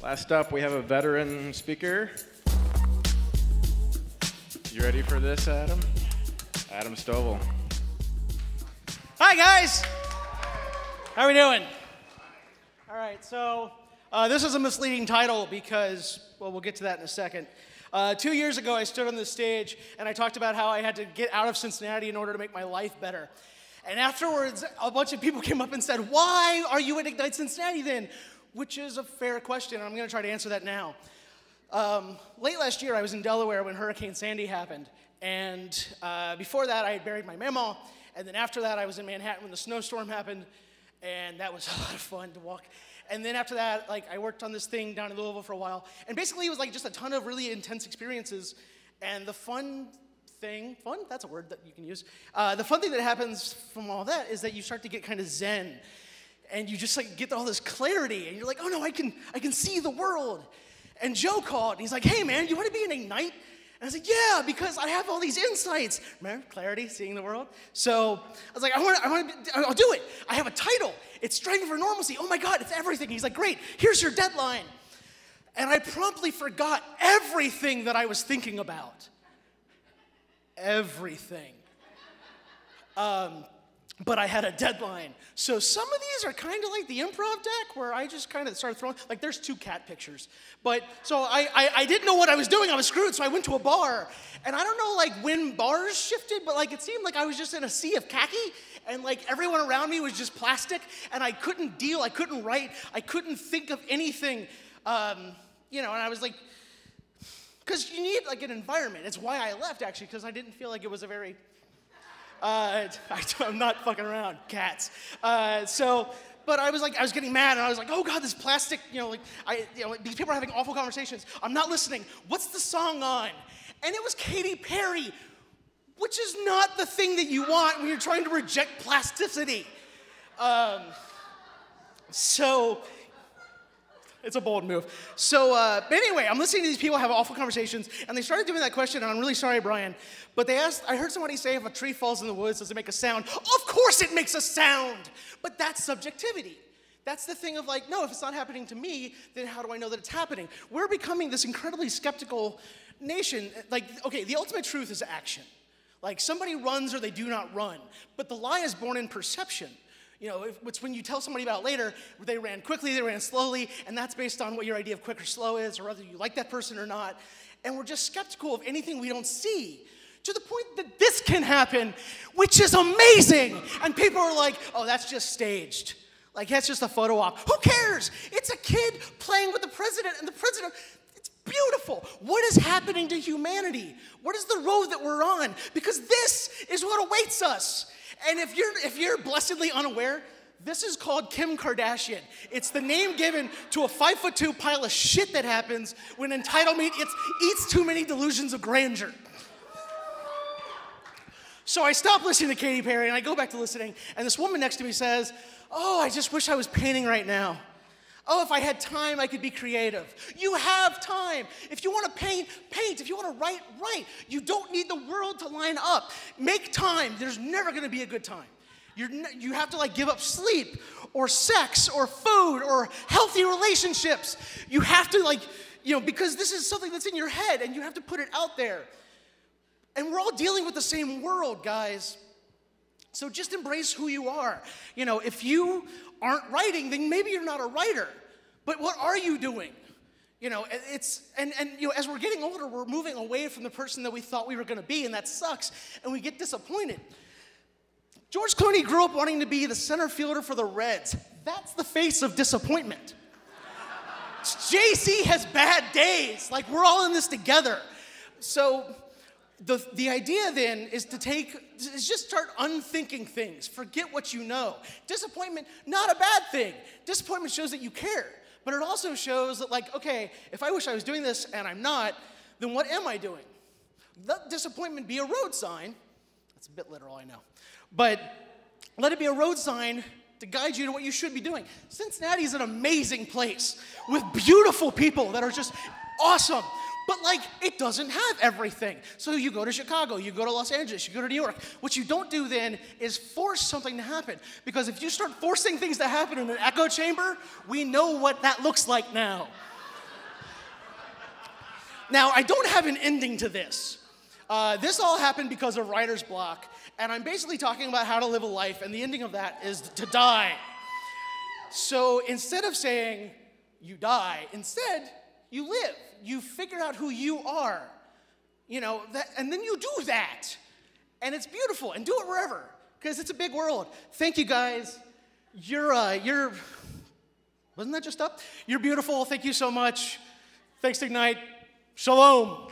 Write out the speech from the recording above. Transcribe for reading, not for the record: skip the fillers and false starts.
Last up, we have a veteran speaker. You ready for this, Adam? Adam Stovall. Hi, guys. How are we doing? All right, so this is a misleading title because, well, we'll get to that in a second. 2 years ago, I stood on this stage and I talked about how I had to get out of Cincinnati in order to make my life better. And afterwards, a bunch of people came up and said, "Why are you at Ignite Cincinnati then?" Which is a fair question, and I'm going to try to answer that now. Late last year, I was in Delaware when Hurricane Sandy happened. And before that, I had buried my mamaw. And then after that, I was in Manhattan when the snowstorm happened. And that was a lot of fun to walk. And then after that, I worked on this thing down in Louisville for a while. And basically, it was just a ton of really intense experiences. And the fun thing, that's a word that you can use. The fun thing that happens from all that is that you start to get kind of zen. And you just get all this clarity. And you're like, oh no, I can see the world. And Joe called, and he's like, "Hey man, you want to be in Ignite?" And I was like, "Yeah, because I have all these insights." Remember, clarity, seeing the world? So I was like, I'll do it. I have a title. It's Striving for Normalcy. Oh my God, it's everything. He's like, "Great, here's your deadline." And I promptly forgot everything that I was thinking about. Everything. But I had a deadline. So some of these are kind of like the improv deck where I just kind of started throwing, there's 2 cat pictures. But so I didn't know what I was doing. I was screwed. So I went to a bar. And I don't know when bars shifted, but it seemed like I was just in a sea of khaki. And everyone around me was just plastic. And I couldn't deal. I couldn't write. I couldn't think of anything. And I was because you need an environment. It's why I left actually, because I didn't feel like it was a very... I'm not fucking around, cats. But I was getting mad, and I was like, oh God, this plastic, these people are having awful conversations. I'm not listening. What's the song on? And it was Katy Perry, which is not the thing that you want when you're trying to reject plasticity. So it's a bold move. So but anyway, I'm listening to these people have awful conversations, and they started doing that question, and I'm really sorry, Brian, but they asked, I heard somebody say, if a tree falls in the woods, does it make a sound? Of course it makes a sound! But that's subjectivity. That's the thing of no, if it's not happening to me, then how do I know that it's happening? We're becoming this incredibly skeptical nation. Okay, the ultimate truth is action. Somebody runs or they do not run. But the lie is born in perception. It's when you tell somebody about it later, they ran quickly, they ran slowly, and that's based on what your idea of quick or slow is, or whether you like that person or not. And we're just skeptical of anything we don't see, to the point that this can happen, which is amazing. And people are like, oh, that's just staged. That's just a photo op. Who cares? It's a kid playing with the president, and the president, it's beautiful. What is happening to humanity? What is the road that we're on? Because this is what awaits us. And if you're blessedly unaware, this is called Kim Kardashian. It's the name given to a 5'2" pile of shit that happens when entitlement eats too many delusions of grandeur. So I stop listening to Katy Perry and I go back to listening, and this woman next to me says, "Oh, I just wish I was painting right now. Oh, if I had time, I could be creative." You have time. If you want to paint, paint. If you want to write, write. You don't need the world to line up. Make time. There's never going to be a good time. You have to give up sleep or sex or food or healthy relationships. You have to because this is something that's in your head and you have to put it out there. And we're all dealing with the same world, guys. So just embrace who you are. If you aren't writing, then maybe you're not a writer. But what are you doing? As we're getting older, we're moving away from the person that we thought we were going to be, and that sucks, and we get disappointed. George Clooney grew up wanting to be the center fielder for the Reds. That's the face of disappointment. JC has bad days. We're all in this together. So the idea then is just start unthinking things. Forget what you know. Disappointment, not a bad thing. Disappointment shows that you care. But it also shows that okay, if I wish I was doing this and I'm not, then what am I doing? Let disappointment be a road sign. That's a bit literal, I know. But let it be a road sign to guide you to what you should be doing. Cincinnati is an amazing place with beautiful people that are just awesome. But it doesn't have everything. So you go to Chicago, you go to Los Angeles, you go to New York. What you don't do then is force something to happen. Because if you start forcing things to happen in an echo chamber, we know what that looks like now. Now, I don't have an ending to this. This all happened because of writer's block, and I'm basically talking about how to live a life, and the ending of that is to die. So instead of saying you die, instead you live. You figure out who you are, you know, and then you do that. And it's beautiful, and do it wherever, because it's a big world. Thank you, guys. You're, wasn't that just up? You're beautiful. Thank you so much. Thanks, Ignite. Shalom.